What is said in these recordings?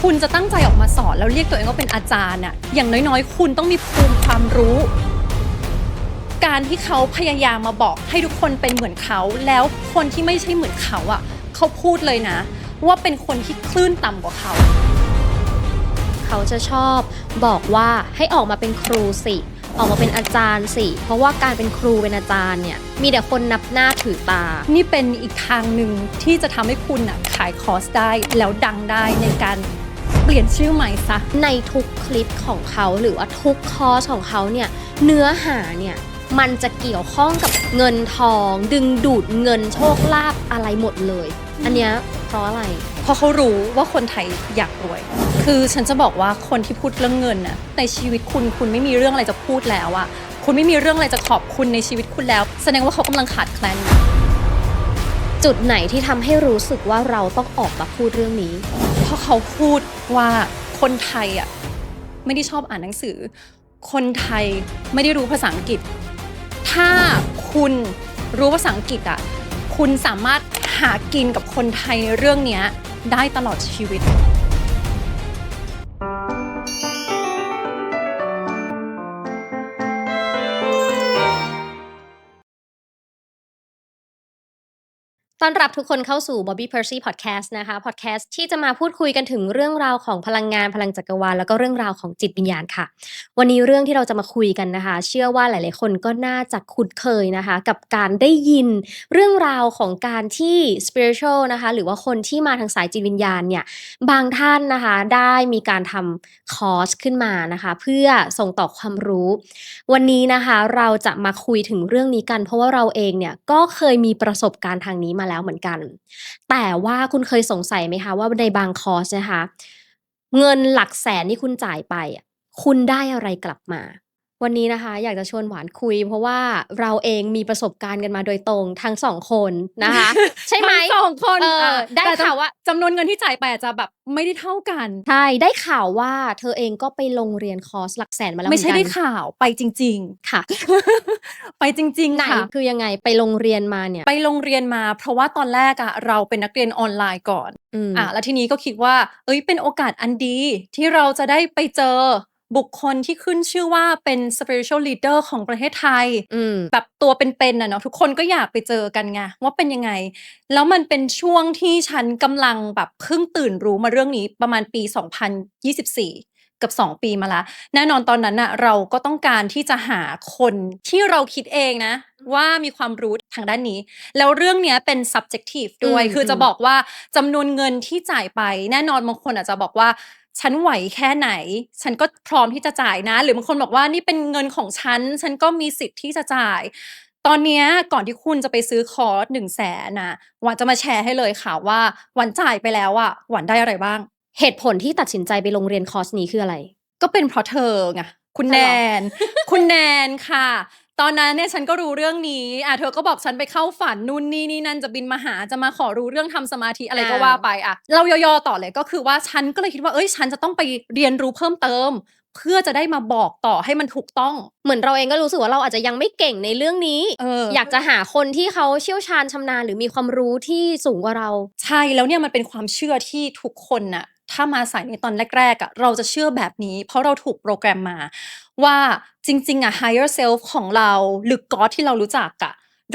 คุณจะตั้งใจออกมาสอนแล้วเรียกตัวเองว่าเป็นอาจารย์น่ะอย่างน้อยๆคุณต้องมีภูมิความรู้การที่เขาพยายามมาบอกให้ทุกคนเป็นเหมือนเขาแล้วคนที่ไม่ใช่เหมือนเขาอ่ะเขาพูดเลยนะว่าเป็นคนที่คลื่นต่ำกว่าเขาจะชอบบอกว่าให้ออกมาเป็นครูสิออกมาเป็นอาจารย์สิเพราะว่าการเป็นครูเป็นอาจารย์เนี่ยมีแต่คนนับหน้าถือตานี่เป็นอีกทางหนึ่งที่จะทำให้คุณน่ะขายคอร์สได้แล้วดังได้ในการเปลี่ยนชื่อใหม่ซะในทุกคลิปของเขาหรือว่าทุกคอร์สของเขาเนี่ยเนื้อหาเนี่ยมันจะเกี่ยวข้องกับเงินทองดึงดูดเงินโชคลาภอะไรหมดเลยอันเนี้ยเพราะอะไรเพราะเขารู้ว่าคนไทยอยากรวยคือฉันจะบอกว่าคนที่พูดเรื่องเงินน่ะในชีวิตคุณไม่มีเรื่องอะไรจะพูดแล้วอะคุณไม่มีเรื่องอะไรจะขอบคุณในชีวิตคุณแล้วแสดงว่าเขากำลังขาดแคลนจุดไหนที่ทำให้รู้สึกว่าเราต้องออกมาพูดเรื่องนี้เพราะเขาพูดว่าคนไทยอะไม่ได้ชอบอ่านหนังสือคนไทยไม่ได้รู้ภาษาอังกฤษถ้าคุณรู้ภาษาอังกฤษอะคุณสามารถหากินกับคนไทยในเรื่องนี้ได้ตลอดชีวิตต้อนรับทุกคนเข้าสู่ Bobby Percy Podcast นะคะ Podcast ที่จะมาพูดคุยกันถึงเรื่องราวของพลังงานพลังจักรวาลแล้วก็เรื่องราวของจิตวิญญาณค่ะวันนี้เรื่องที่เราจะมาคุยกันนะคะเชื่อว่าหลายๆคนก็น่าจะคุ้นเคยนะคะกับการได้ยินเรื่องราวของการที่ spiritual นะคะหรือว่าคนที่มาทางสายจิตวิญญาณเนี่ยบางท่านนะคะได้มีการทำคอร์สขึ้นมานะคะเพื่อส่งต่อความรู้วันนี้นะคะเราจะมาคุยถึงเรื่องนี้กันเพราะว่าเราเองเนี่ยก็เคยมีประสบการณ์ทางนี้มาแล้วเหมือนกันแต่ว่าคุณเคยสงสัยไหมคะว่าในบางคอร์สนะคะเงินหลักแสนที่คุณจ่ายไปอะคุณได้อะไรกลับมาวันนี้นะคะอยากจะชวนหวานคุยเพราะว่าเราเองมีประสบการณ์กันมาโดยตรงทั้งสองคนนะคะใช่ไหมทั้งสองคนได้ข่าวว่าจำนวนเงินที่จ่ายไปอาจจะแบบไม่ได้เท่ากันใช่ได้ข่าวว่าเธอเองก็ไปลงเรียนคอร์สหลักแสนมาแล้วเหมืไม่อนกันใช่ได้ข่าวไปจริงค่ะ ๆไปจริงไหนๆค่ะคือยังไงไปโรงเรียนมาเนี่ยไปโรงเรียนมาเพราะว่าตอนแรกอะเราเป็นนักเรียนออนไลน์ก่อนแล้วทีนี้ก็คิดว่าเอ้ยเป็นโอกาสอันดีที่เราจะได้ไปเจอบุคคลที่ขึ้นชื่อว่าเป็น spiritual leader ของประเทศไทยแบบตัวเป็นๆน่ะเนาะทุกคนก็อยากไปเจอกันไงว่าเป็นยังไงแล้วมันเป็นช่วงที่ฉันกำลังแบบเพิ่งตื่นรู้มาเรื่องนี้ประมาณปี2024เกือบ2ปีมาแล้วแน่นอนตอนนั้นน่ะเราก็ต้องการที่จะหาคนที่เราคิดเองนะว่ามีความรู้ทางด้านนี้แล้วเรื่องเนี้ยเป็น subjective ด้วยคือจะบอกว่าจำนวนเงินที่จ่ายไปแน่นอนบางคนอาจจะบอกว่าฉันไหวแค่ไหนฉันก็พร้อมที่จะจ่ายนะหรือบางคนบอกว่านี่เป็นเงินของฉันก็มีสิทธิ์ที่จะจ่ายตอนเนี้ยก่อนที่คุณจะไปซื้อคอร์ส100,000น่ะหวานจะมาแชร์ให้เลยค่ะว่าหวานจ่ายไปแล้วอะหวานได้อะไรบ้างเหตุผลที่ตัดสินใจไปโรงเรียนคอร์สนี้คืออะไรก็เป็นเพราะเธอไงคุณแนนคุณแนนค่ะตอนนั้นเนี่ยฉันก็รู้เรื่องนี้เธอก็บอกฉันไปเข้าฝันนู่นนี่นั่นจะบินมาหาจะมาขอรู้เรื่องทำสมาธิอะไรก็ว่าไปเราย่อๆต่อเลยก็คือว่าฉันก็เลยคิดว่าเอ้ยฉันจะต้องไปเรียนรู้เพิ่มเติมเพื่อจะได้มาบอกต่อให้มันถูกต้องเหมือนเราเองก็รู้สึกว่าเราอาจจะยังไม่เก่งในเรื่องนี้อยากจะหาคนที่เขาเชี่ยวชาญชำนาญหรือมีความรู้ที่สูงกว่าเราใช่แล้วเนี่ยมันเป็นความเชื่อที่ทุกคนน่ะถ้ามาสายนี้ตอนแรกๆเราจะเชื่อแบบนี้เพราะเราถูกโปรแกรมมาว่าจริงๆhigher self ของเราหรือ God ที่เรารู้จัก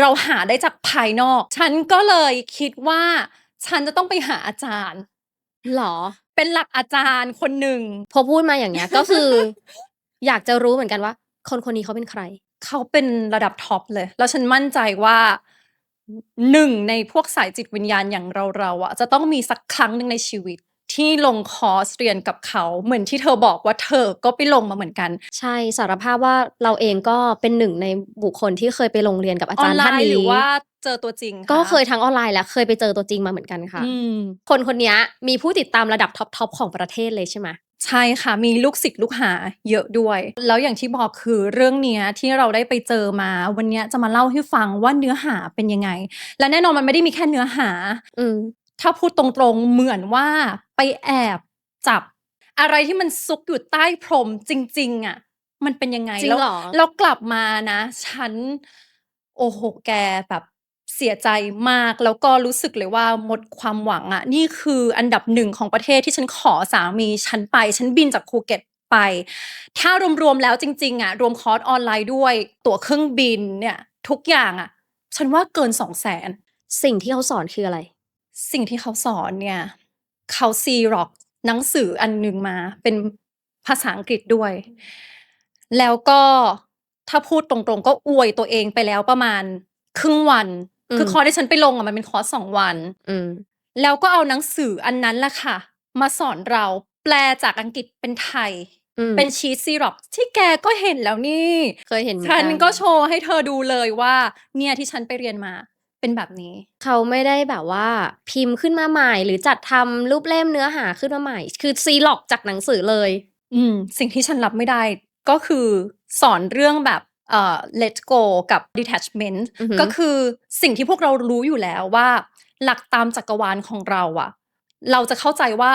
เราหาได้จากภายนอกฉันก็เลยคิดว่าฉันจะต้องไปหาอาจารย์หรอเป็นหลักอาจารย์คนหนึ่งพอพูดมาอย่างเงี้ยก็คืออยากจะรู้เหมือนกันว่าคนนี้เขาเป็นใครเขาเป็นระดับท็อปเลยแล้วฉันมั่นใจว่าหนึ่งในพวกสายจิตวิญญาณอย่างเราจะต้องมีสักครั้งหนึ่งในชีวิตที่ลงคอร์สเรียนกับเขาเหมือนที่เธอบอกว่าเธอก็ไปลงมาเหมือนกันใช่สารภาพว่าเราเองก็เป็นหนึ่งในบุคคลที่เคยไปโรงเรียนกับอาจารย์ท่านนี้หรือว่าเจอตัวจริงก็เคยทั้งออนไลน์และเคยไปเจอตัวจริงมาเหมือนกันค่ะคนนี้มีผู้ติดตามระดับท็อปของประเทศเลยใช่ไหมใช่ค่ะมีลูกศิษย์ลูกหาเยอะด้วยแล้วอย่างที่บอกคือเรื่องเนี้ยที่เราได้ไปเจอมาวันเนี้ยจะมาเล่าให้ฟังว่าเนื้อหาเป็นยังไงและแน่นอนมันไม่ได้มีแค่เนื้อหาถ้าพูดตรงๆเหมือนว่าไปแอบจับอะไรที่มันซุกอยู่ใต้พรมจริงๆมันเป็นยังไงจริงเหรอแล้วกลับมานะฉันโอ้โหแกแบบ เสียใจมากแล้วก็รู้สึกเลยว่าหมดความหวังอะนี่คืออันดับหนึ่งของประเทศที่ฉันขอสามีฉันไปฉันบินจากภูเก็ตไปถ้ารวมๆแล้วจริงๆอะรวมคอร์สออนไลน์ด้วยตั๋วเครื่องบินเนี่ยทุกอย่างอะฉันว่าเกิน200,000สิ่งที่เขาสอนคืออะไรสิ่งที่เขาสอนเนี่ยเขาซีร็อกหนังสืออันหนึ่งมาเป็นภาษาอังกฤษด้วยแล้วก็ถ้าพูดตรงๆก็อวยตัวเองไปแล้วประมาณครึ่งวันคือคอร์สที่ฉันไปลงอะมันเป็นคอร์ส2 วันแล้วก็เอาหนังสืออันนั้นแหละค่ะมาสอนเราแปลจากอังกฤษเป็นไทยเป็นชีทซีร็อกที่แกก็เห็นแล้วนี่เคยเห็นเหมือนฉันกันก็โชว์ให้เธอดูเลยว่าเนี่ยที่ฉันไปเรียนมาเป็นแบบนี้ เขาไม่ได้แบบว่าพิมพ์ขึ้นมาใหม่หรือจัดทำรูปเล่มเนื้อหาขึ้นมาใหม่คือซีล็อกจากหนังสือเลยสิ่งที่ฉันรับไม่ได้ก็คือสอนเรื่องแบบlet go กับ detachment ก็คือสิ่งที่พวกเรารู้อยู่แล้วว่าหลักตามจักรวาลของเราอะเราจะเข้าใจว่า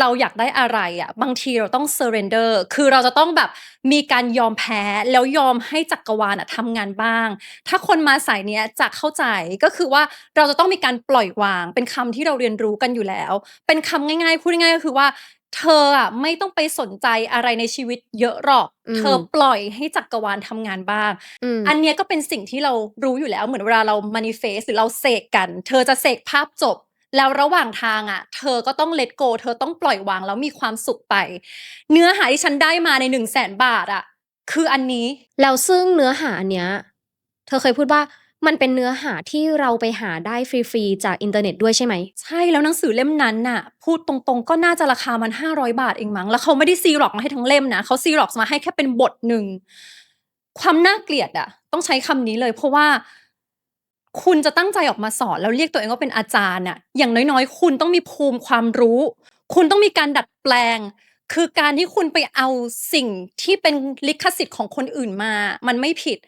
เราอยากได้อะไรอะบางทีเราต้อง surrender คือเราจะต้องแบบมีการยอมแพ้แล้วยอมให้จักรวาลอะทำงานบ้างถ้าคนมาสายเนี้ยจะเข้าใจก็คือว่าเราจะต้องมีการปล่อยวางเป็นคำที่เราเรียนรู้กันอยู่แล้วเป็นคำง่ายๆพูดง่ายๆก็คือว่าเธออะไม่ต้องไปสนใจอะไรในชีวิตเยอะหรอกเธอปล่อยให้จักรวาลทำงานบ้างอันเนี้ยก็เป็นสิ่งที่เรารู้อยู่แล้วเหมือนเวลาเรา manifest หรือเราเสกกันเธอจะเสกภาพจบแล้วระหว่างทางอะเธอก็ต้อง let go เธอต้องปล่อยวางแล้วมีความสุขไปเนื้อหาที่ฉันได้มาใน100,000 บาทอะคืออันนี้แล้วซึ่งเนื้อหาเนี้ยเธอเคยพูดว่ามันเป็นเนื้อหาที่เราไปหาได้ฟรีๆจากอินเทอร์เน็ตด้วยใช่ไหมใช่แล้วหนังสือเล่มนั้นน่ะพูดตรงๆก็น่าจะราคามัน500 บาทเองมั้งแล้วเขาไม่ได้ซีร็อกมาให้ทั้งเล่มนะเขาซีร็อกมาให้แค่เป็นบทหนึ่งความน่าเกลียดอะต้องใช้คำนี้เลยเพราะว่าคุณจะตั้งใจออกมาสอนแล้วเรียกตัวเองว่าเป็นอาจารย์น่ะอย่างน้อยๆคุณต้องมีภูมิความรู้คุณต้องมีการดัดแปลงคือการที่คุณไปเอาสิ่งที่เป็นลิขสิทธิ์ของคนอื่นมามันไม่ผิด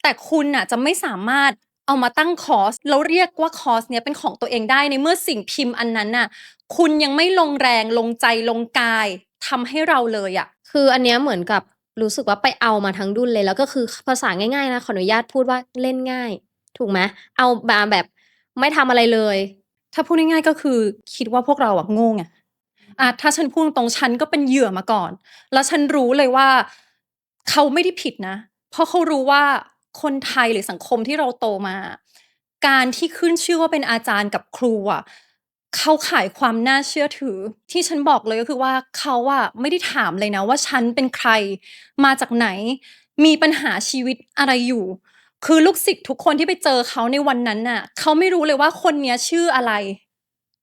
แต่คุณน่ะจะไม่สามารถเอามาตั้งคอร์สแล้วเรียกว่าคอร์สเนี้ยเป็นของตัวเองได้ในเมื่อสิ่งพิมพ์อันนั้นน่ะคุณยังไม่ลงแรงลงใจลงกายทำให้เราเลยอะคืออันเนี้ยเหมือนกับรู้สึกว่าไปเอามาทั้งดุนเลยแล้วก็คือภาษาง่ายๆนะขออนุญาตพูดว่าเล่นง่ายถูกไหมเอามาแบบไม่ทำอะไรเลยถ้าพูดง่ายๆก็คือคิดว่าพวกเราอะโง่ไงถ้าฉันพูดตรงๆฉันก็เป็นเหยื่อมาก่อนแล้วฉันรู้เลยว่าเขาไม่ได้ผิดนะเพราะเขารู้ว่าคนไทยหรือสังคมที่เราโตมาการที่ขึ้นชื่อว่าเป็นอาจารย์กับครูอะเขาขายความน่าเชื่อถือที่ฉันบอกเลยก็คือว่าเขาอะไม่ได้ถามเลยนะว่าฉันเป็นใครมาจากไหนมีปัญหาชีวิตอะไรอยู่คือลูกศิษย์ทุกคนที่ไปเจอเขาในวันนั้นน่ะเขาไม่รู้เลยว่าคนเนี้ยชื่ออะไร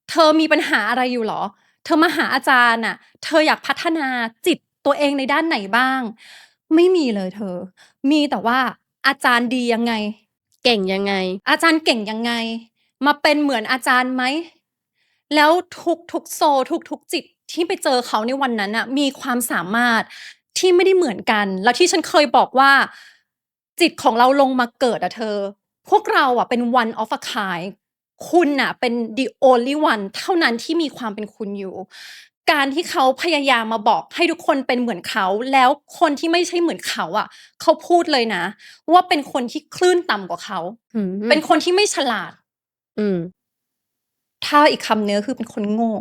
เธอมีปัญหาอะไรอยู่เหรอ เธอมาหาอาจารย์น่ะเธออยากพัฒนาจิตตัวเองในด้านไหนบ้างไม่มีเลยเธอมีแต่ว่าอาจารย์ดียังไงเก่งยังไงอาจารย์เก่งยังไงมาเป็นเหมือนอาจารย์ไหมแล้วทุกๆโซลทุกๆจิตที่ไปเจอเขาในวันนั้นน่ะมีความสามารถที่ไม่ได้เหมือนกันแล้วที่ฉันเคยบอกว่าจิตของเราลงมาเกิดอะเธอพวกเราอะเป็น one of a kind คุณน่ะเป็น the only one เท่านั้นที่มีความเป็นคุณอยู่การที่เขาพยายามมาบอกให้ทุกคนเป็นเหมือนเขาแล้วคนที่ไม่ใช่เหมือนเขาอะเขาพูดเลยนะว่าเป็นคนที่คลื่นต่ำกว่าเขาเป็นคนที่ไม่ฉลาดถ้าอีกคำเนื้อคือเป็นคนโง่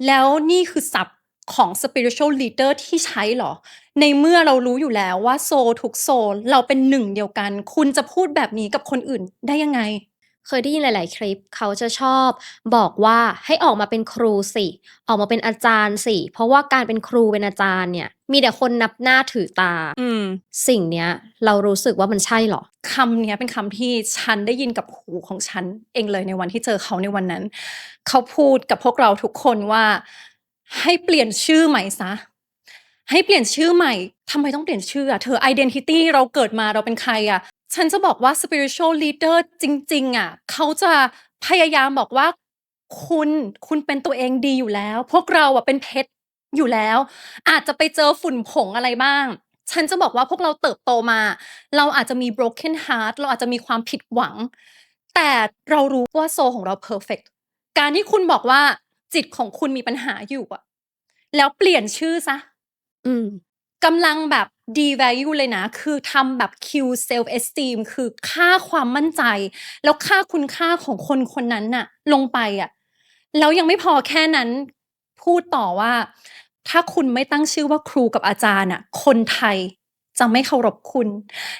แล้วนี่คือศัพท์ของ spiritual leader ที่ใช้เหรอในเมื่อเรารู้อยู่แล้วว่าโซลทุกโซลเราเป็นหนึ่งเดียวกันคุณจะพูดแบบนี้กับคนอื่นได้ยังไงเคยได้ยินหลายๆคลิปเขาจะชอบบอกว่าให้ออกมาเป็นครูสิออกมาเป็นอาจารย์สิเพราะว่าการเป็นครูเป็นอาจารย์เนี่ยมีแต่คนนับหน้าถือตาสิ่งเนี้ยเรารู้สึกว่ามันใช่เหรอคำเนี้ยเป็นคำที่ฉันได้ยินกับหูของฉันเองเลยในวันที่เจอเขาในวันนั้นเขาพูดกับพวกเราทุกคนว่าให้เปลี่ยนชื่อใหม่ซะให้เปลี่ยนชื่อใหม่ทำไมต้องเปลี่ยนชื่ออะเธอ identity เราเกิดมาเราเป็นใครอะฉันจะบอกว่า spiritual leader จริงๆอะเขาจะพยายามบอกว่าคุณเป็นตัวเองดีอยู่แล้วพวกเราอะเป็นเพชรอยู่แล้วอาจจะไปเจอฝุ่นผงอะไรบ้างฉันจะบอกว่าพวกเราเติบโตมาเราอาจจะมี broken heart เราอาจจะมีความผิดหวังแต่เรารู้ว่าโซลของเราเพอร์เฟกต์การที่คุณบอกว่าจิตของคุณมีปัญหาอยู่อะแล้วเปลี่ยนชื่อซะ กำลังแบบ devalue เลยนะคือทำแบบ kill self esteem คือค่าความมั่นใจแล้วค่าคุณค่าของคนคนนั้นน่ะลงไปอะแล้วยังไม่พอแค่นั้นพูดต่อว่าถ้าคุณไม่ตั้งชื่อว่าครูกับอาจารย์น่ะคนไทยจะไม่เคารพคุณ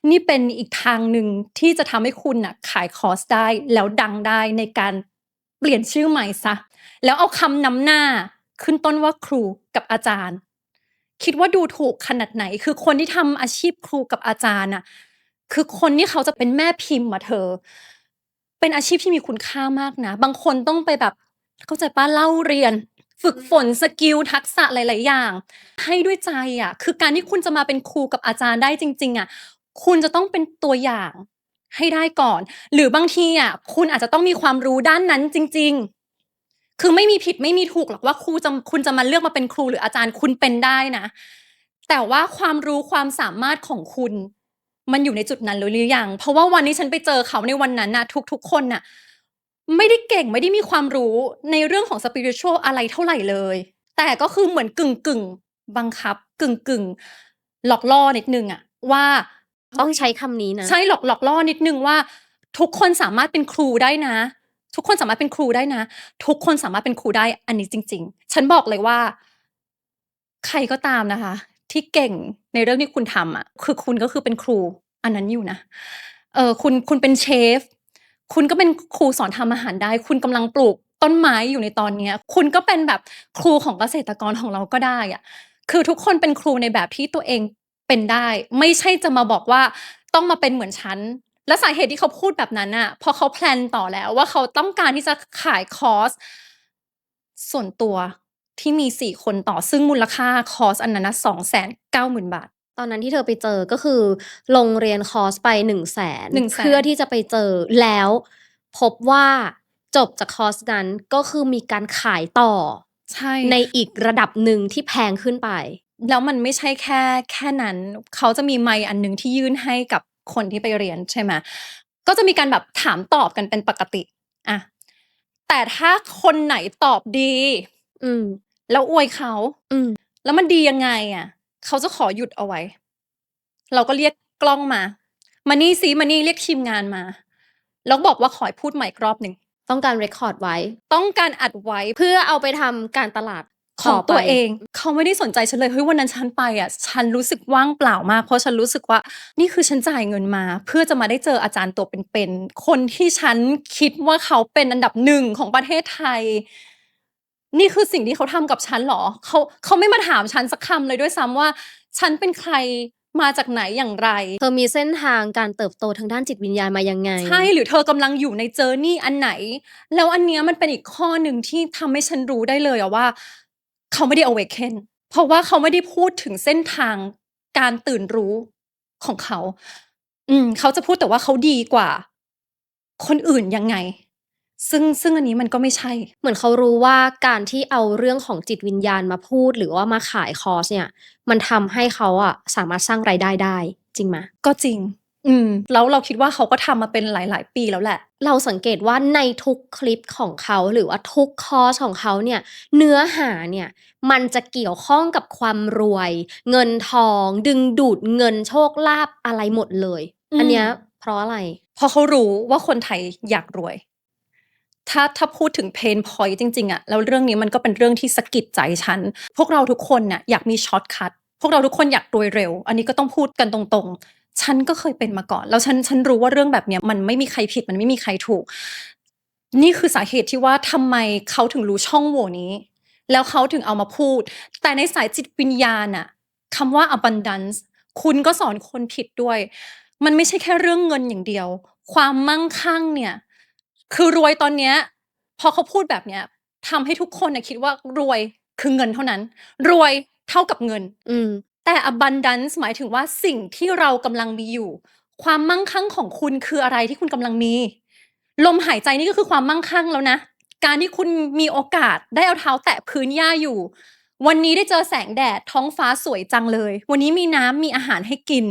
นี่เป็นอีกทางหนึ่งที่จะทำให้คุณน่ะขายคอร์สได้แล้วดังได้ในการเปลี่ยนชื่อใหม่ซะแล้วเอาคำนำหน้าขึ้นต้นว่าครูกับอาจารย์คิดว่าดูถูกขนาดไหนคือคนที่ทำอาชีพครูกับอาจารย์น่ะคือคนที่เขาจะเป็นแม่พิมพ์อะเธอเป็นอาชีพที่มีคุณค่ามากนะบางคนต้องไปแบบเข้าใจเปล่าเล่าเรียนฝึกฝนสกิลทักษะหลายๆอย่างให้ด้วยใจอะคือการที่คุณจะมาเป็นครูกับอาจารย์ได้จริงๆอะคุณจะต้องเป็นตัวอย่างให้ได้ก่อนหรือบางทีอะคุณอาจจะต้องมีความรู้ด้านนั้นจริงๆคือไม่มีผิดไม่มีถูกหรอกว่าคุณจะมาเลือกมาเป็นครูหรืออาจารย์คุณเป็นได้นะแต่ว่าความรู้ความสามารถของคุณมันอยู่ในจุดนั้นหรือยังเพราะว่าวันที่ฉันไปเจอเขาในวันนั้นน่ะทุกๆคนน่ะไม่ได้เก่งไม่ได้มีความรู้ในเรื่องของ spiritual อะไรเท่าไรเลยแต่ก็คือเหมือนกึ่งๆบังคับกึ่งๆหลอกล่อนิดหนึ่งอะว่า ต้องใช้คำนี้นะใช่หลอกล่อนิดหนึ่งว่าทุกคนสามารถเป็นครูได้นะทุกคนสามารถเป็นครูได้นะทุกคนสามารถเป็นครูได้อันนี้จริงๆฉันบอกเลยว่าใครก็ตามนะคะที่เก่งในเรื่องที่คุณทำอะคือคุณก็คือเป็นครูอันนั้นอยู่นะคุณเป็นเชฟคุณก็เป็นครูสอนทำอาหารได้คุณกำลังปลูกต้นไม้อยู่ในตอนเนี้ยคุณก็เป็นแบบครูของเกษตรกรของเราก็ได้อะคือทุกคนเป็นครูในแบบที่ตัวเองเป็นได้ไม่ใช่จะมาบอกว่าต้องมาเป็นเหมือนฉันและสาเหตุที่เขาพูดแบบนั้นน่ะเพราะเขาแพลนต่อแล้วว่าเขาต้องการที่จะขายคอร์สส่วนตัวที่มี4คนต่อซึ่งมูลค่าคอร์สอันนั้นน่ะ 290,000 บาทตอนนั้นที่เธอไปเจอก็คือลงเรียนคอร์สไป100,000 100,000เพื่อที่จะไปเจอแล้วพบว่าจบจากคอร์สนั้นก็คือมีการขายต่อใช่ในอีกระดับหนึ่งที่แพงขึ้นไป แล้วมันไม่ใช่แค่นั้นเขาจะมีไมค์อันหนึ่งที่ยื่นให้กับคนที่ไปเรียนใช่ไหมก็จะมีการแบบถามตอบกันเป็นปกติอะแต่ถ้าคนไหนตอบดีอืมแล้วอวยเขาอืมแล้วมันดียังไงอะเขาจะขอหยุดเอาไว้เราก็เรียกกล้องมานี่ซิมานี่เรียกทีมงานมาแล้วบอกว่าขอให้พูดใหม่อีกรอบหนึ่งต้องการเรคคอร์ดไว้ ต้องการอัดไว้เพื่อเอาไปทำการตลาดของต่อไปตัวเองเขาไม่ได้สนใจฉันเลยเฮ้ยวันนั้นฉันไปอะฉันรู้สึกว่างเปล่ามากเพราะฉันรู้สึกว่านี่คือฉันจ่ายเงินมาเพื่อจะมาได้เจออาจารย์ตัวเป็นๆคนที่ฉันคิดว่าเขาเป็นอันดับ1ของประเทศไทยนี่คือสิ่งที่เขาทำกับฉันเหรอเขาไม่มาถามฉันสักคำเลยด้วยซ้ำว่าฉันเป็นใครมาจากไหนอย่างไรเธอมีเส้นทางการเติบโตทางด้านจิตวิญญาณมายังไงใช่หรือเธอกำลังอยู่ใน journey อันไหนแล้วอันเนี้ยมันเป็นอีกข้อหนึ่งที่ทำให้ฉันรู้ได้เลยอะว่าเขาไม่ได้ awaken เพราะว่าเขาไม่ได้พูดถึงเส้นทางการตื่นรู้ของเขาเขาจะพูดแต่ว่าเขาดีกว่าคนอื่นยังไงซึ่งอันนี้มันก็ไม่ใช่เหมือนเขารู้ว่าการที่เอาเรื่องของจิตวิญญาณมาพูดหรือว่ามาขายคอร์สเนี่ยมันทำให้เขาอะสามารถสร้างรายได้ได้จริงไหมก็จริงแล้วเราคิดว่าเขาก็ทำมาเป็นหลายๆปีแล้วแหละเราสังเกตว่าในทุกคลิปของเขาหรือว่าทุกคอร์สของเขาเนี่ยเนื้อหาเนี่ยมันจะเกี่ยวข้องกับความรวยเงินทองดึงดูดเงินโชคลาภอะไรหมดเลยอันเนี้ยเพราะอะไรเพราะเขารู้ว่าคนไทยอยากรวยถ้าพูดถึง pain point จริงๆอะแล้วเรื่องนี้มันก็เป็นเรื่องที่สะกิดใจฉันพวกเราทุกคนน่ะอยากมีช็อตคัตพวกเราทุกคนอยากรวยเร็วอันนี้ก็ต้องพูดกันตรงๆฉันก็เคยเป็นมาก่อนแล้วฉันรู้ว่าเรื่องแบบเนี้ยมันไม่มีใครผิดมันไม่มีใครถูกนี่คือสาเหตุที่ว่าทำไมเขาถึงรู้ช่องโหว่นี้แล้วเขาถึงเอามาพูดแต่ในสายจิตวิญญาณน่ะคำว่า abundance คุณก็สอนคนผิดด้วยมันไม่ใช่แค่เรื่องเงินอย่างเดียวความมั่งคั่งเนี่ย คือรวยตอนเนี้ยพอเขาพูดแบบเนี้ยทำให้ทุกคนน่ะคิดว่ารวยคือเงินเท่านั้นรวยเท่ากับเงินแต่ abundance หมายถึงว่าสิ่งที่เรากำลังมีอยู่ความมั่งคั่งของคุณคืออะไรที่คุณกำลังมีลมหายใจนี่ก็คือความมั่งคั่งแล้วนะการที่คุณมีโอกาสได้เอาเท้าแตะพื้นหญ้าอยู่วันนี้ได้เจอแสงแดดท้องฟ้าสวยจังเลยวันนี้มีน้ำมีอาหารให้กิน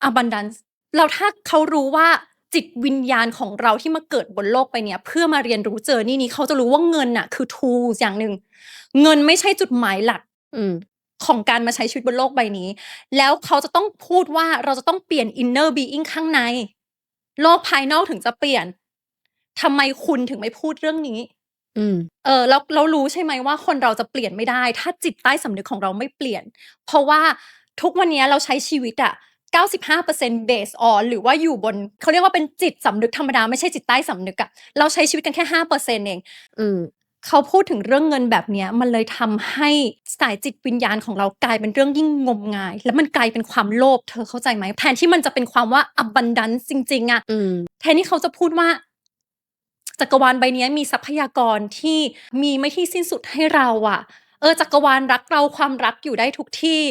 abundance แล้วถ้าเขารู้ว่าจิตวิญญาณของเราที่มาเกิดบนโลกไปเนี่ยเพื่อมาเรียนรู้เจอนี่นี้เขาจะรู้ว่าเงินน่ะคือ tools อย่างหนึ่งเงินไม่ใช่จุดหมายหลัก ของการมาใช้ชีวิตบนโลกใบนี้แล้วเขาจะต้องพูดว่าเราจะต้องเปลี่ยน inner being ข้างในโลกภายนอกถึงจะเปลี่ยนทำไมคุณถึงไม่พูดเรื่องนี้แล้วรู้ใช่ไหมว่าคนเราจะเปลี่ยนไม่ได้ถ้าจิตใต้สำนึกของเราไม่เปลี่ยนเพราะว่าทุกวันนี้เราใช้ชีวิตอะ95% based on หรือว่าอยู่บนเขาเรียกว่าเป็นจิตสำนึกธรรมดาไม่ใช่จิตใต้สำนึกอะเราใช้ชีวิตกันแค่5%เองเขาพูดถึงเรื่องเงินแบบเนี้ยมันเลยทำให้สายจิตวิญญาณของเรากลายเป็นเรื่องยิ่งงมงายแล้วมันกลายเป็นความโลภเธอเข้าใจไหมแทนที่มันจะเป็นความว่า abundance จริงๆอะแทนที่เขาจะพูดว่าจักรวาลใบนี้มีทรัพยากรที่มีไม่ที่สิ้นสุดให้เราอะจักรวาลรักเราความรักอยู่ได้ทุกที่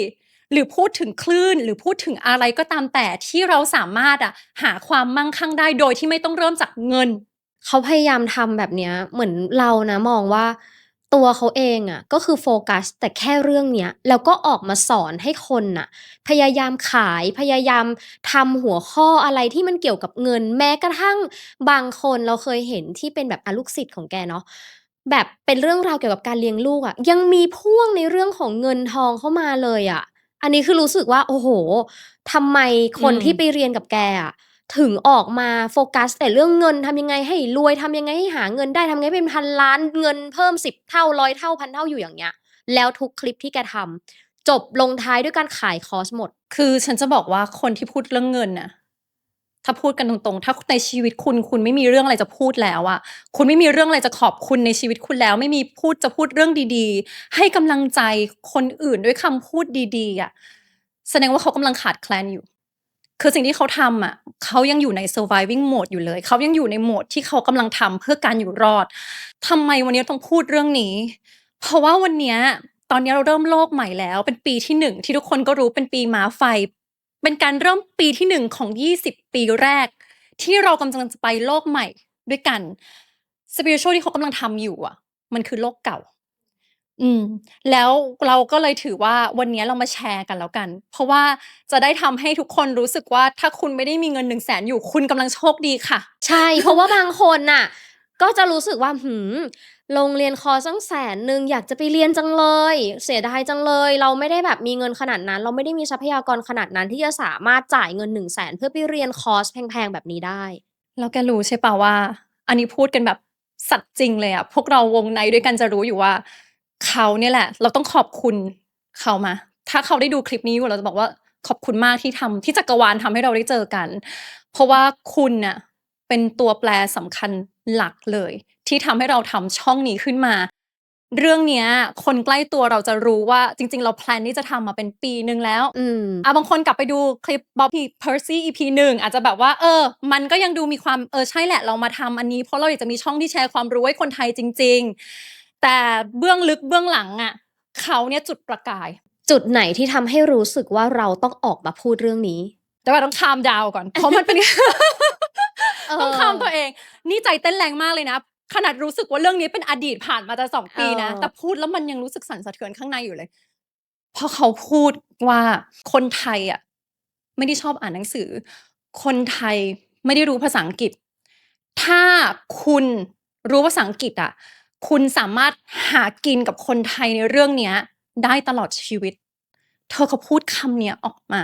หรือพูดถึงคลื่นหรือพูดถึงอะไรก็ตามแต่ที่เราสามารถหาความมั่งคั่งได้โดยที่ไม่ต้องเริ่มจากเงินเขาพยายามทำแบบเนี้ยเหมือนเรานะมองว่าตัวเขาเองอะก็คือโฟกัสแต่แค่เรื่องเนี้ยแล้วก็ออกมาสอนให้คนน่ะพยายามขายพยายามทำหัวข้ออะไรที่มันเกี่ยวกับเงินแม้กระทั่งบางคนเราเคยเห็นที่เป็นแบบลูกศิษย์ของแกเนาะแบบเป็นเรื่องราวเกี่ยวกับการเลี้ยงลูกอะยังมีพ่วงในเรื่องของเงินทองเข้ามาเลยอะอันนี้คือรู้สึกว่าโอ้โฮทำไมคนที่ไปเรียนกับแกอะ ถึงออกมาโฟกัสแต่เรื่องเงินทำยังไงให้รวยทำยังไงให้หาเงินได้ทำยังไงให้เป็นพันล้านเงินเพิ่ม10เท่า100เท่าพันเท่าอยู่อย่างเงี้ยแล้วทุกคลิปที่แกทำจบลงท้ายด้วยการขายคอร์สหมดคือฉันจะบอกว่าคนที่พูดเรื่องเงินน่ะถ้าพูดกันตรงๆถ้าในชีวิตคุณไม่มีเรื่องอะไรจะพูดแล้วอะคุณไม่มีเรื่องอะไรจะขอบคุณในชีวิตคุณแล้วไม่มีจะพูดเรื่องดีๆให้กำลังใจคนอื่นด้วยคำพูดดีๆอะแสดงว่าเขากำลังขาดแคลนอยู่คือสิ่งที่เขาทำอะเขายังอยู่ใน surviving mode อยู่เลยเขายังอยู่ในโหมดที่เขากำลังทำเพื่อการอยู่รอดทำไมวันนี้ต้องพูดเรื่องนี้เพราะว่าวันเนี้ยตอนนี้เราเริ่มโลกใหม่แล้วเป็นปีที่1ที่ทุกคนก็รู้เป็นปีม้าไฟเป็นการเริ่มปีที่1ของ20ปีแรกที่เรากำลังจะไปโลกใหม่ด้วยกัน spiritual ที่เขากำลังทำอยู่อะมันคือโลกเก่าแล้วเราก็เลยถือว่าวันนี้เรามาแชร์กันแล้วกันเพราะว่าจะได้ทำให้ทุกคนรู้สึกว่าถ้าคุณไม่ได้มีเงิน100,000อยู่คุณกำลังโชคดีค่ะใช่เพราะว่าบางคนน่ะก็จะรู้สึกว่าลงเรียนคอร์สตั้ง100,000อยากจะไปเรียนจังเลยเสียดายจังเลยเราไม่ได้แบบมีเงินขนาดนั้นเราไม่ได้มีทรัพยากรขนาดนั้นที่จะสามารถจ่ายเงิน100,000เพื่อไปเรียนคอร์สแพงๆแบบนี้ได้แล้วแกรู้ใช่เปล่าว่าอันนี้พูดกันแบบสัตย์จริงเลยอะพวกเราวงในด้วยกันจะรู้อยู่ว่าเขาเนี่ยแหละเราต้องขอบคุณเขามาถ้าเขาได้ดูคลิปนี้อยู่เราจะบอกว่าขอบคุณมากที่จักรวาลทำให้เราได้เจอกันเพราะว่าคุณน่ะเป็นตัวแปรสำคัญหลักเลยที่ทำให้เราทำช่องนี้ขึ้นมาเรื่องเนี้ยคนใกล้ตัวเราจะรู้ว่าจริงๆเราแพลนที่จะทำมาเป็นปีหนึ่งแล้วบางคนกลับไปดูคลิป Bobby Percy EP 1อาจจะแบบว่ามันก็ยังดูมีความใช่แหละเรามาทำอันนี้เพราะเราอยากจะมีช่องที่แชร์ความรู้ให้คนไทยจริงๆแต่เบื้องลึกเบื้องหลังอะเขาเนี่ยจุดประกายจุดไหนที่ทำให้รู้สึกว่าเราต้องออกมาพูดเรื่องนี้แต่ว่าต้องคามดาวก่อนเพราะมันเป็น ต้องคามตัวเองนี่ใจเต้นแรงมากเลยนะขนาดรู้สึกว่าเรื่องนี้เป็นอดีตผ่านมาจะ2 ปีนะแต่พูดแล้วมันยังรู้สึกสั่นสะเทือนข้างในอยู่เลยเพราะเขาพูดว่าคนไทยอะไม่ได้ชอบอ่านหนังสือคนไทยไม่ได้รู้ภาษาอังกฤษถ้าคุณรู้ภาษาอังกฤษอะคุณสามารถหากินกับคนไทยในเรื่องเนี้ยได้ตลอดชีวิตเขาพูดคำเนี้ยออกมา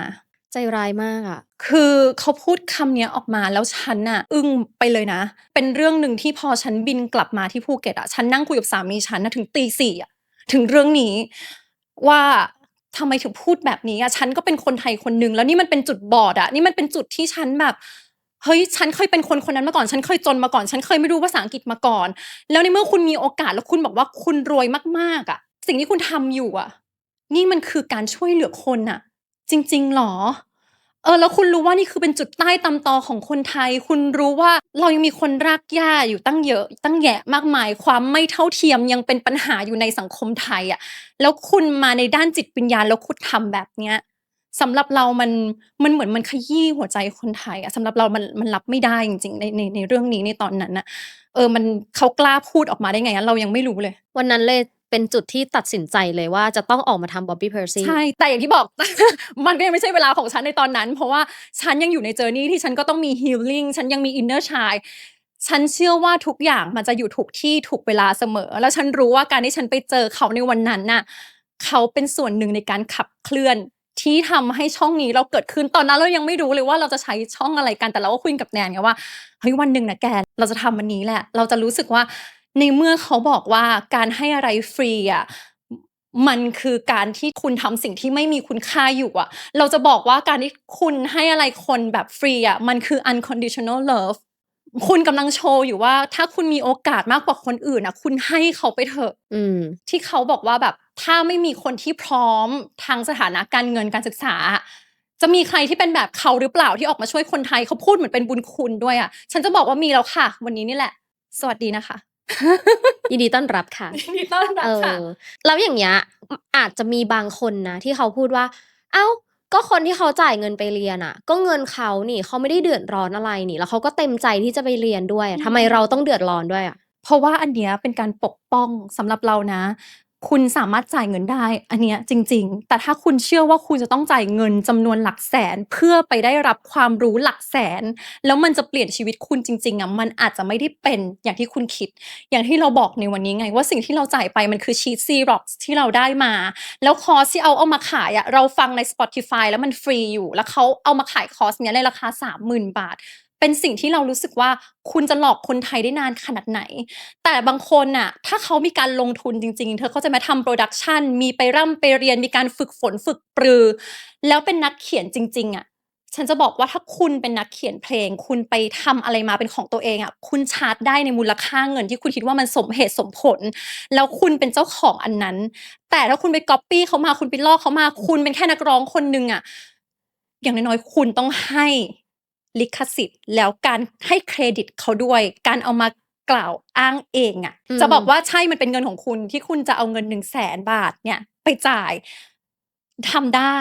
ใจร้ายมากอะคือเขาพูดคำเนี้ยออกมาแล้วฉันน่ะอึ้งไปเลยนะเป็นเรื่องหนึ่งที่พอฉันบินกลับมาที่ภูเก็ตอะฉันนั่งคุยกับสามีฉันน่ะถึงตี 4อะถึงเรื่องนี้ว่าทำไมถึงพูดแบบนี้อะฉันก็เป็นคนไทยคนหนึ่งแล้วนี่มันเป็นจุดบอดอะนี่มันเป็นจุดที่ฉันแบบเฮ้ยฉันเคยเป็นคนนั้นมาก่อนฉันเคยจนมาก่อนฉันเคยไม่รู้ภาษาอังกฤษมาก่อนแล้วในเมื่อคุณมีโอกาสแล้วคุณบอกว่าคุณรวยมากๆอะสิ่งที่คุณทำอยู่อะนี่มันคือการช่วยเหลือคนน่ะจริงๆเหรอ แล้วคุณรู้ว่านี่คือเป็นจุดใต้ตำตอของคนไทย คุณรู้ว่าเรายังมีคนรากหญ้าอยู่ตั้งเยอะตั้งแยะมากมาย ความไม่เท่าเทียมยังเป็นปัญหาอยู่ในสังคมไทยอะแล้วคุณมาในด้านจิตวิญญาณแล้วคุณทำแบบเนี้ยสำหรับเรามันเหมือนมันขยี้หัวใจคนไทยอะสำหรับเรามันรับไม่ได้จริงๆในเรื่องนี้ในตอนนั้นน่ะมันเขากล้าพูดออกมาได้ไงอะเรายังไม่รู้เลยวันนั้นเลยเป็นจุดที่ตัดสินใจเลยว่าจะต้องออกมาทำ Bobby Percy ใช่แต่อย่างที่บอก มันก็ยังไม่ใช่เวลาของฉันในตอนนั้นเพราะว่าฉันยังอยู่ใน journey ที่ฉันก็ต้องมี healing ฉันยังมี inner child ฉันเชื่อว่าทุกอย่างมันจะอยู่ถูกที่ถูกเวลาเสมอแล้วฉันรู้ว่าการที่ฉันไปเจอเขาในวันนั้นน่ะ เขาเป็นส่วนหนึ่งในการขับเคลื่อนที่ทำให้ช่องนี้เราเกิดขึ้นตอนนั้นเรายังไม่รู้เลยว่าเราจะใช้ช่องอะไรกันแต่เราก็คุยกับแนนไงว่าเฮ้ยวันหนึ่งนะแกเราจะทำอันนี้แหละเราจะรู้สึกว่าในเมื่อเขาบอกว่าการให้อะไรฟรีอะมันคือการที่คุณทำสิ่งที่ไม่มีคุณค่าอยู่อะเราจะบอกว่าการที่คุณให้อะไรคนแบบฟรีอะมันคือ unconditional love คุณกำลังโชว์อยู่ว่าถ้าคุณมีโอกาสมากกว่าคนอื่นอะคุณให้เขาไปเถอะที่เขาบอกว่าแบบถ้าไม่มีคนที่พร้อมทางสถานะการเงินการศึกษาจะมีใครที่เป็นแบบเขาหรือเปล่าที่ออกมาช่วยคนไทยเขาพูดเหมือนเป็นบุญคุณด้วยอะฉันจะบอกว่ามีแล้วค่ะวันนี้นี่แหละสวัสดีนะคะ ยินดีต้อนรับค่ะ ยินดีต้อนรับค่ะ แล้วอย่างเงี้ยอาจจะมีบางคนนะที่เขาพูดว่าอ้าวก็คนที่เขาจ่ายเงินไปเรียนอะก็เงินเขานี่เขาไม่ได้เดือดร้อนอะไรนี่แล้วเขาก็เต็มใจที่จะไปเรียนด้วยทำไมเราต้องเดือดร้อนด้วยอะเพราะว่าอันเนี้ยเป็นการปกป้องสำหรับเรานะคุณสามารถจ่ายเงินได้อันเนี้ยจริงๆแต่ถ้าคุณเชื่อว่าคุณจะต้องจ่ายเงินจำนวนหลักแสนเพื่อไปได้รับความรู้หลักแสนแล้วมันจะเปลี่ยนชีวิตคุณจริงๆอะมันอาจจะไม่ได้เป็นอย่างที่คุณคิดอย่างที่เราบอกในวันนี้ไงว่าสิ่งที่เราจ่ายไปมันคือชีท Xerox ที่เราได้มาแล้วคอร์สที่เอามาขายอะเราฟังใน Spotify แล้วมันฟรีอยู่แล้วเขาเอามาขายคอร์สเนี้ยในราคา 30,000 บาทเป็นสิ่งที่เรารู้สึกว่าคุณจะหลอกคนไทยได้นานขนาดไหน แต่บางคนน่ะถ้าเขามีการลงทุนจริงๆเธอเข้าใจไหมทำโพรดักชันมีไปร่ำไปเรียนมีการฝึกฝนฝึกปรือแล้วเป็นนักเขียนจริงๆอะฉันจะบอกว่าถ้าคุณเป็นนักเขียนเพลงคุณไปทำอะไรมาเป็นของตัวเองอะคุณชาร์จได้ในมูลค่าเงินที่คุณคิดว่ามันสมเหตุสมผลแล้วคุณเป็นเจ้าของอันนั้นแต่ถ้าคุณไปก๊อบปี้เขามาคุณไปลอกเขามาคุณเป็นแค่นักร้องคนหนึ่งอะอย่างน้อยๆคุณต้องให้ลิขสิทธิ์แล้วการให้เครดิตเขาด้วยการเอามา กล่าวอ้างเองอะจะบอกว่าใช่มันเป็นเงินของคุณที่คุณจะเอาเงิน100,000 บาทเนี่ยไปจ่ายทำได้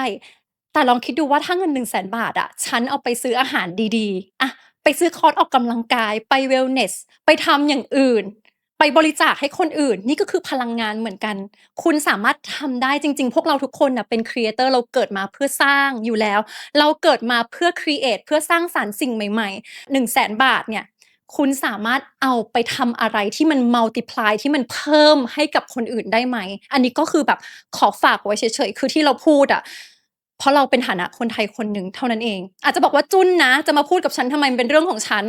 แต่ลองคิดดูว่าถ้าเงิน100,000 บาทอะฉันเอาไปซื้ออาหารดีๆอะไปซื้อคอร์สออกกำลังกายไป wellness ไปทำอย่างอื่นไปบริจาคให้คนอื่นนี่ก็คือพลังงานเหมือนกันคุณสามารถทำได้จริงๆพวกเราทุกคนน่ะเป็นครีเอเตอร์เราเกิดมาเพื่อสร้างอยู่แล้วเราเกิดมาเพื่อครีเอตเพื่อสร้างสรรค์สิ่งใหม่ๆ100,000 บาทเนี่ยคุณสามารถเอาไปทำอะไรที่มัน multiply ที่มันเพิ่มให้กับคนอื่นได้ไหมอันนี้ก็คือแบบขอฝากไว้เฉยๆคือที่เราพูดอะเพราะเราเป็นฐานะคนไทยคนหนึ่งเท่านั้นเองอาจจะบอกว่าจุ้นนะจะมาพูดกับฉันทำไมมันเป็นเรื่องของฉัน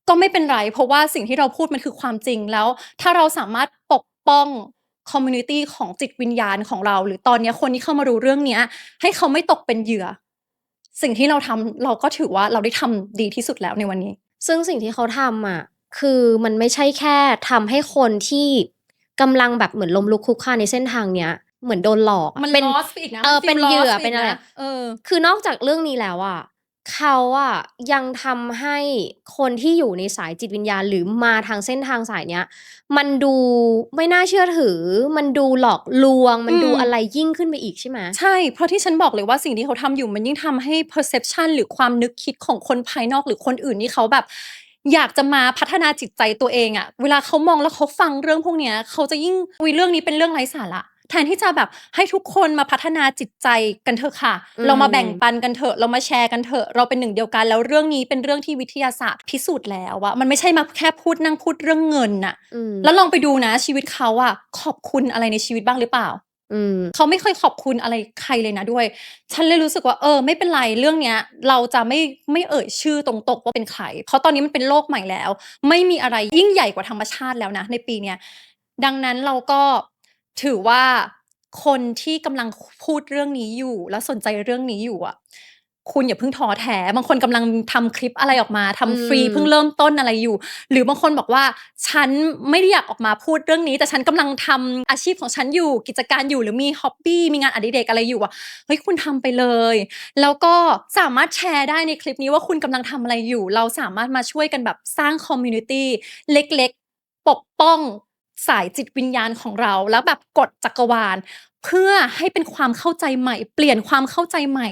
ก็ไม่เป็นไรเพราะว่าสิ่งที่เราพูดมันคือความจริงแล้วถ้าเราสามารถปกป้องคอมมิวนิตีของจิตวิญญาณของเราหรือตอนนี้คนที่เข้ามารู้เรื่องเนี้ยให้เขาไม่ตกเป็นเหยื่อสิ่งที่เราทำเราก็ถือว่าเราได้ทำดีที่สุดแล้วในวันนี้ซึ่งสิ่งที่เขาทำอะคือมันไม่ใช่แค่ทำให้คนที่กำลังแบบเหมือนล้มลุกคลุกคลานในเส้นทางเนี้ยเหมือนโดนหลอกมัน เป็น loss ไปอีกนะเป็นเหยื่อเป็นอะไรเออ คือนอกจากเรื่องนี้แล้วอะเขาอะยังทำให้คนที่อยู่ในสายจิตวิญญาณหรือมาทางเส้นทางสายเนี้ยมันดูไม่น่าเชื่อถือมันดูหลอกลวงมันดูอะไรยิ่งขึ้นไปอีกใช่ไหมใช่เพราะที่ฉันบอกเลยว่าสิ่งที่เขาทำอยู่มันยิ่งทำให้ perception หรือความนึกคิดของคนภายนอกหรือคนอื่นที่เขาแบบอยากจะมาพัฒนาจิตใจตัวเองอะเวลาเขามองแล้วเขาฟังเรื่องพวกเนี้ยเขาจะยิ่งอุ๊ยเรื่องนี้เป็นเรื่องไร้สาระแทนที่จะแบบให้ทุกคนมาพัฒนาจิตใจกันเถอะค่ะเรามาแบ่งปันกันเถอะเรามาแชร์กันเถอะเราเป็นหนึ่งเดียวกันแล้วเรื่องนี้เป็นเรื่องที่วิทยาศาสตร์พิสูจน์แล้วอะมันไม่ใช่มาแค่พูดนั่งพูดเรื่องเงินน่ะแล้วลองไปดูนะชีวิตเขาอะขอบคุณอะไรในชีวิตบ้างหรือเปล่าเขาไม่เคยขอบคุณอะไรใครเลยนะด้วยฉันเลยรู้สึกว่าไม่เป็นไรเรื่องเนี้ยเราจะไม่เอ่ยชื่อตรงๆว่าเป็นใครเพราะตอนนี้มันเป็นโลกใหม่แล้วไม่มีอะไรยิ่งใหญ่กว่าธรรมชาติแล้วนะในปีเนี้ยดังนั้นเราก็ถือว่าคนที่กำลังพูดเรื่องนี้อยู่และสนใจเรื่องนี้อยู่อะคุณอย่าเพิ่งท้อแท้บางคนกำลังทำคลิปอะไรออกมาทำฟรีเพิ่งเริ่มต้นอะไรอยู่หรือบางคนบอกว่าฉันไม่ได้อยากออกมาพูดเรื่องนี้แต่ฉันกำลังทำอาชีพของฉันอยู่กิจการอยู่หรือมีฮ็อบบี้มีงานอดิเรกอะไรอยู่อะเฮ้ยคุณทำไปเลยแล้วก็สามารถแชร์ได้ในคลิปนี้ว่าคุณกำลังทำอะไรอยู่เราสามารถมาช่วยกันแบบสร้างคอมมิวนิตีเล็กๆปกป้องสายจิตวิญญาณของเราแล้วแบบกฎจักรวาลเพื่อให้เป็นความเข้าใจใหม่เปลี่ยนความเข้าใจใหม่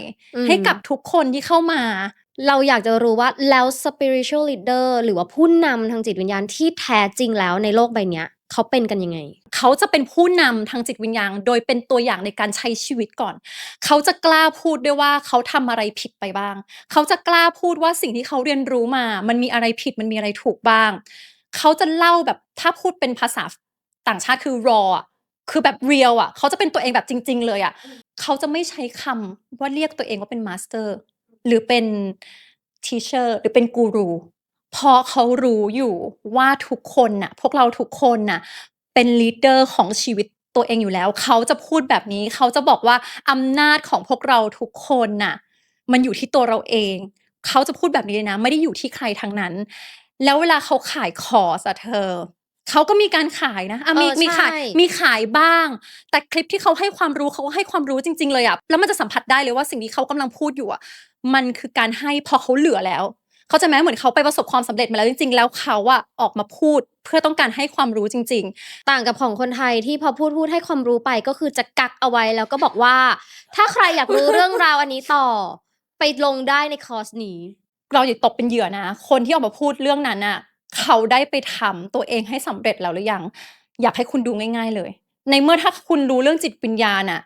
ให้กับทุกคนที่เข้ามาเราอยากจะรู้ว่าแล้ว spiritual leader หรือว่าผู้นำทางจิตวิญญาณที่แท้จริงแล้วในโลกใบเนี้ยเขาเป็นกันยังไงเขาจะเป็นผู้นำทางจิตวิญญาณโดยเป็นตัวอย่างในการใช้ชีวิตก่อนเขาจะกล้าพูดด้วยว่าเขาทำอะไรผิดไปบ้างเขาจะกล้าพูดว่าสิ่งที่เขาเรียนรู้มามันมีอะไรผิดมันมีอะไรถูกบ้างเขาจะเล่าแบบถ้าพูดเป็นภาษาต่างชาติคือ raw อะ คือแบบเรียลอะเขาจะเป็นตัวเองแบบจริงๆเลยอะเขาจะไม่ใช้คำว่าเรียกตัวเองว่าเป็นมาสเตอร์หรือเป็นทีเชอร์หรือเป็นกูรูเพราะเขารู้อยู่ว่าทุกคนน่ะพวกเราทุกคนน่ะเป็นลีดเดอร์ของชีวิตตัวเองอยู่แล้วเขาจะพูดแบบนี้เขาจะบอกว่าอำนาจของพวกเราทุกคนน่ะมันอยู่ที่ตัวเราเองเขาจะพูดแบบนี้เลยนะไม่ได้อยู่ที่ใครทั้งนั้นแล้วเวลาเขาขายคอร์สอะเธอเขาก็มีการขายนะมีขายใช่ มีขายบ้าง แต่คลิปที่เขาให้ความรู้เขาก็ให้ความรู้จริงๆเลยอะแล้วมันจะสัมผัสได้เลยว่าสิ่งที่เขากำลังพูดอยู่อะมันคือการให้พอเขาเหลือแล้วเข้าใจไหมเหมือนเขาไปประสบความสำเร็จมาแล้วจริงๆแล้วเขาอะออกมาพูดเพื่อต้องการให้ความรู้จริงต่างกับของคนไทยที่พอพูดให้ความรู้ไปก็คือจะกักเอาไว้แล้วก็บอกว่า ถ้าใครอยากรู้เรื่องราวอันนี้ต่อ ไปลงได้ในคอร์สนี้ ๆเราอย่าตกเป็นเหยื่อนะคนที่ออกมาพูดเรื่องนั้นน่ะเขาได้ไปทำตัวเองให้สำเร็จแล้วหรือยังอยากให้คุณดูง่ายๆเลยในเมื่อถ้าคุณรู้เรื่องจิตวิญญาณน่ะ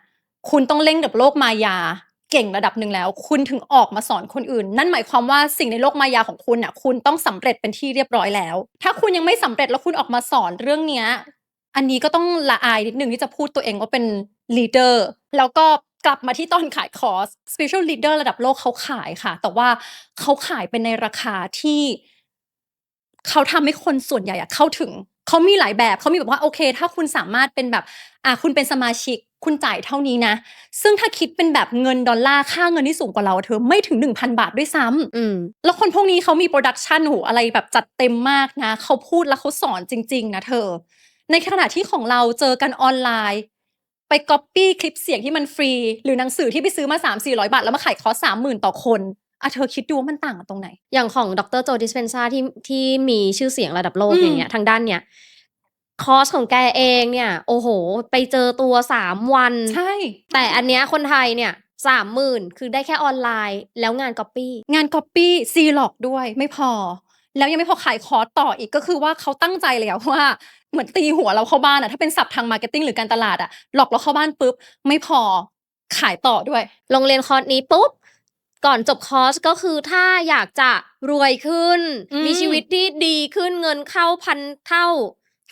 คุณต้องเล่นกับโลกมายาเก่งระดับหนึ่งแล้วคุณถึงออกมาสอนคนอื่นนั่นหมายความว่าสิ่งในโลกมายาของคุณน่ะคุณต้องสำเร็จเป็นที่เรียบร้อยแล้วถ้าคุณยังไม่สำเร็จแล้วคุณออกมาสอนเรื่องเนี้ย อันนี้ก็ต้องละอายนิดหนึ่งที่จะพูดตัวเองว่าเป็น leader แล้วก็กลับมาที่ตอนขายคอร์ส spiritual leader ระดับโลกเขาขายค่ะแต่ว่าเขาขายเป็นในราคาที่เขาทำให้คนส่วนใหญ่อะเข้าถึงเขามีหลายแบบเขามีแบบว่าโอเคถ้าคุณสามารถเป็นแบบคุณเป็นสมาชิกคุณจ่ายเท่านี้นะซึ่งถ้าคิดเป็นแบบเงินดอลลาร์ค่าเงินที่สูงกว่าเราเธอไม่ถึง 1,000 บาทด้วยซ้ำแล้วคนพวกนี้เขามีโพรดักชันโอ้โฮอะไรแบบจัดเต็มมากนะเขาพูดแล้วเขาสอนจริงๆนะเธอ ในขณะที่ของเราเจอกันออนไลน์ไปก๊อบปี้คลิปเสียงที่มันฟรีหรือหนังสือที่ไปซื้อมา300-400 บาทแล้วมาขายคอร์ส 30,000ต่อคนเธอคิดดูว่ามันต่างกันตรงไหนอย่างของดรโจดิสเพนซาที่มีชื่อเสียงระดับโลกอย่างเงี้ยทางด้านเนี้ยคอร์สของแกเองเนี่ยโอ้โหไปเจอตัว3 วันใช่แต่อันเนี้ยคนไทยเนี่ย30,000คือได้แค่ออนไลน์แล้วงานก๊อปปี้งานก๊อบปี้ซีหลอกด้วยไม่พอแล้วยังไม่พอขายคอร์สต่ออีกก็คือว่าเขาตั้งใจเลยอะว่าเหมือนตีหัวเราเข้าบ้านอะถ้าเป็นศัพท์ทาง marketing หรือการตลาดอะหลอกเราเข้าบ้านปุ๊บไม่พอขายต่อด้วยลงเรียนคอร์สนี้ปุ๊บก่อนจบคอร์สก็คือถ้าอยากจะรวยขึ้นมีชีวิตที่ดีขึ้นเงินเข้าพันเท่า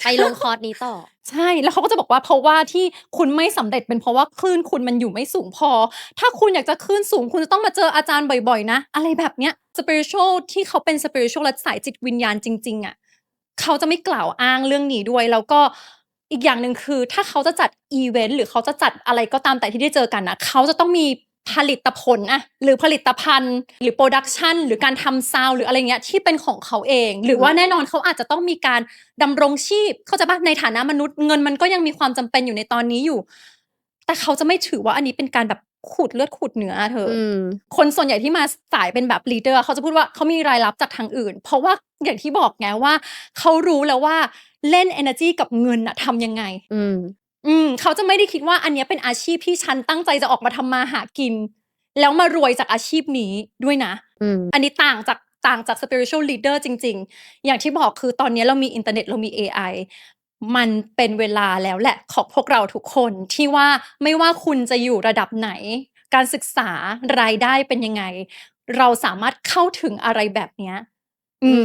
ไปลงคอร์สนี้ต่อ ใช่แล้วเขาก็จะบอกว่าเพราะว่าที่คุณไม่สำเร็จเป็นเพราะว่าคลื่นคุณมันอยู่ไม่สูงพอถ้าคุณอยากจะคลื่นสูงคุณจะต้องมาเจออาจารย์บ่อยๆนะอะไรแบบเนี้ย spiritual ที่เขาเป็น spiritual และสายจิตวิญญาณจริงๆอะเขาจะไม่กล่าวอ้างเรื่องนี้ด้วยแล้วก็อีกอย่างหนึ่งคือถ้าเขาจะจัดอิเวนต์หรือเขาจะจัดอะไรก็ตามแต่ที่ได้เจอกันน่ะเขาจะต้องมีผลิตผลหรือผลิตภัณฑ์หรือโพรดักชันหรือการทำซาวนด์หรืออะไรเงี้ยที่เป็นของเขาเองหรือว่าแน่นอนเขาอาจจะต้องมีการดำรงชีพเข้าใจเปล่าในฐานะมนุษย์เงินมันก็ยังมีความจำเป็นอยู่ในตอนนี้อยู่แต่เขาจะไม่ถือว่าอันนี้เป็นการแบบขูดเลือดขูดเนื้อเธอคนส่วนใหญ่ที่มาสายเป็นแบบ leader เขาจะพูดว่าเขามีรายรับจากทางอื่นเพราะว่าอย่างที่บอกไงว่าเขารู้แล้วว่าเล่นเอเนอร์จีกับเงินน่ะทำยังไงเขาจะไม่ได้คิดว่าอันเนี้ยเป็นอาชีพที่ฉันตั้งใจจะออกมาทำมาหากินแล้วมารวยจากอาชีพนี้ด้วยนะอันนี้ต่างจาก spiritual leader จริงๆอย่างที่บอกคือตอนนี้เรามีอินเทอร์เน็ตเรามีเอไอมันเป็นเวลาแล้วแหละของพวกเราทุกคนที่ว่าไม่ว่าคุณจะอยู่ระดับไหนการศึกษารายได้เป็นยังไงเราสามารถเข้าถึงอะไรแบบเนี้ย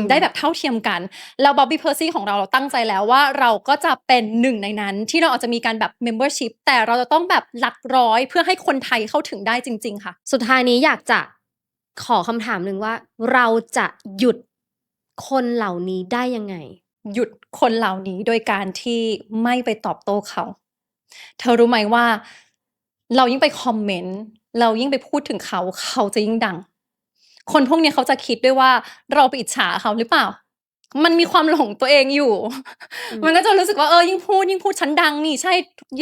ได้แบบเท่าเทียมกันแล้ว Bobby Percy ของเราตั้งใจแล้วว่าเราก็จะเป็นหนึ่งในนั้นที่เราอาจจะมีการแบบ membership แต่เราจะต้องแบบหลักร้อยเพื่อให้คนไทยเข้าถึงได้จริงๆค่ะสุดท้ายนี้อยากจะขอคำถามหนึ่งว่าเราจะหยุดคนเหล่านี้ได้ยังไงหยุดคนเหล่านี้โดยการที่ไม่ไปตอบโต้เขาเธอรู้ไหมว่าเรายิ่งไปคอมเมนต์เรายิ่งไปพูดถึงเขาเขาจะยิ่งดังคนพวกนี้เขาจะคิดด้วยว่าเราไปอิจฉาเขาหรือเปล่ามันมีความหลงตัวเองอยู่มันก็จะรู้สึกว่ายิ่งพูดฉันดังนี่ใช่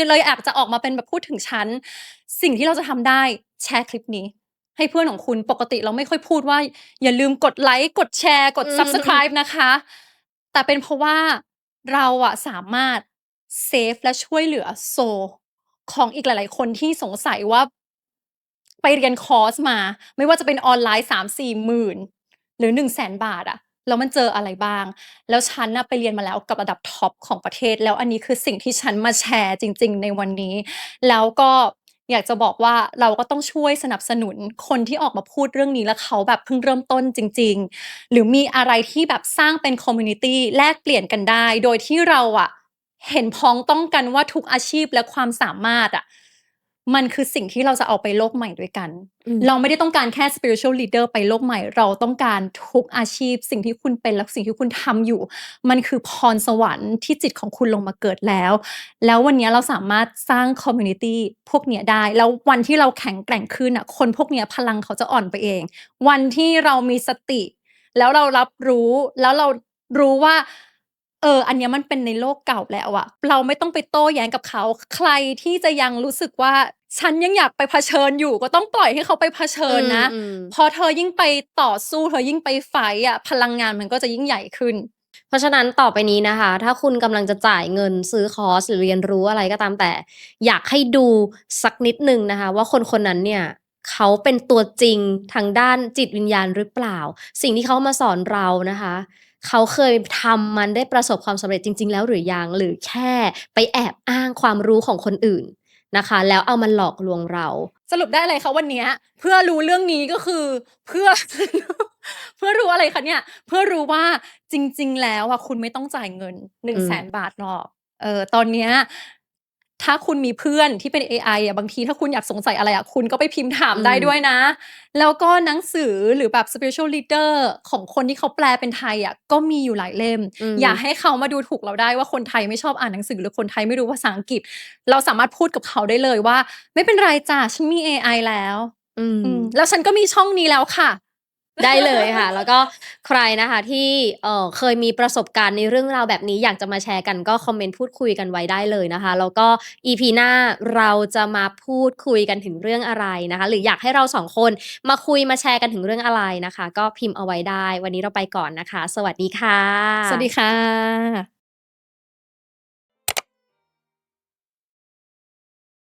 เลยอยากจะออกมาเป็นแบบพูดถึงฉันสิ่งที่เราจะทำได้แชร์คลิปนี้ให้เพื่อนของคุณปกติเราไม่ค่อยพูดว่าอย่าลืมกดไลค์กดแชร์กด Subscribe นะคะแต่เป็นเพราะว่าเราอะสามารถเซฟและช่วยเหลือโซลของอีกหลายๆคนที่สงสัยว่าไปเรียนคอร์สมาไม่ว่าจะเป็นออนไลน์3-4หมื่นหรือ100,000 บาทอะแล้วมันเจออะไรบ้างแล้วฉันน่ะไปเรียนมาแล้วกับระดับท็อปของประเทศแล้วอันนี้คือสิ่งที่ฉันมาแชร์จริงๆในวันนี้แล้วก็อยากจะบอกว่าเราก็ต้องช่วยสนับสนุนคนที่ออกมาพูดเรื่องนี้แล้วเขาแบบเพิ่งเริ่มต้นจริงๆหรือมีอะไรที่แบบสร้างเป็นคอมมิวนิตีแลกเปลี่ยนกันได้โดยที่เราอะ เห็นพ้องต้องกันว่าทุกอาชีพและความสามารถอะมันคือสิ่งที่เราจะเอาไปโลกใหม่ด้วยกันเราไม่ได้ต้องการแค่ spiritual leader ไปโลกใหม่เราต้องการทุกอาชีพสิ่งที่คุณเป็นและสิ่งที่คุณทำอยู่มันคือพรสวรรค์ที่จิตของคุณลงมาเกิดแล้ววันนี้เราสามารถสร้าง community พวกเนี้ยได้แล้ววันที่เราแข็งแกร่งขึ้นอะคนพวกเนี้ยพลังเขาจะอ่อนไปเองวันที่เรามีสติแล้วเรารับรู้แล้วเรารู้ว่าอันเนี้ยมันเป็นในโลกเก่าแล้วอะเราไม่ต้องไปโต้แย้งกับเขาใครที่จะยังรู้สึกว่าฉันยังอยากไปเผชิญอยู่ก็ต้องปล่อยให้เขาไปเผชิญนะพอเธอยิ่งไปต่อสู้เธอยิ่งไปไฟต์อะพลังงานมันก็จะยิ่งใหญ่ขึ้นเพราะฉะนั้นต่อไปนี้นะคะถ้าคุณกำลังจะจ่ายเงินซื้อคอร์สหรือเรียนรู้อะไรก็ตามแต่อยากให้ดูสักนิดหนึ่งนะคะว่าคนนั้นเนี่ยเขาเป็นตัวจริงทางด้านจิตวิญญาณหรือเปล่าสิ่งที่เขามาสอนเรานะคะเขาเคยทำมันได้ประสบความสำเร็จจริงๆแล้วหรือยังหรือแค่ไปแอบอ้างความรู้ของคนอื่นนะคะแล้วเอามาหลอกลวงเราสรุปได้อะไรคะวันนี้เพื่อรู้เรื่องนี้ก็คือเพื่อ เพื่อรู้อะไรคะเนี่ยเพื่อรู้ว่าจริงๆแล้วอะคุณไม่ต้องจ่ายเงิน100,000 บาทหรอกตอนเนี้ยถ้าคุณมีเพื่อนที่เป็นเอไออะบางทีถ้าคุณอยากสงสัยอะไรอะคุณก็ไปพิมพ์ถามได้ด้วยนะแล้วก็หนังสือหรือแบบ spiritual leader ของคนที่เขาแปลเป็นไทยอะก็มีอยู่หลายเล่มอย่าให้เขามาดูถูกเราได้ว่าคนไทยไม่ชอบอ่านหนังสือหรือคนไทยไม่รู้ภาษาอังกฤษเราสามารถพูดกับเขาได้เลยว่าไม่เป็นไรจ้ะฉันมีเอไอแล้วแล้วฉันก็มีช่องนี้แล้วค่ะได้เลยค่ะแล้วก็ใครนะคะที่เคยมีประสบการณ์ในเรื่องราวแบบนี้อยากจะมาแชร์กันก็คอมเมนต์พูดคุยกันไว้ได้เลยนะคะแล้วก็ EP หน้าเราจะมาพูดคุยกันถึงเรื่องอะไรนะคะหรืออยากให้เรา2คนมาคุยมาแชร์กันถึงเรื่องอะไรนะคะก็พิมพ์เอาไว้ได้วันนี้เราไปก่อนนะคะสวัสดีค่ะสวัสดีค่ะ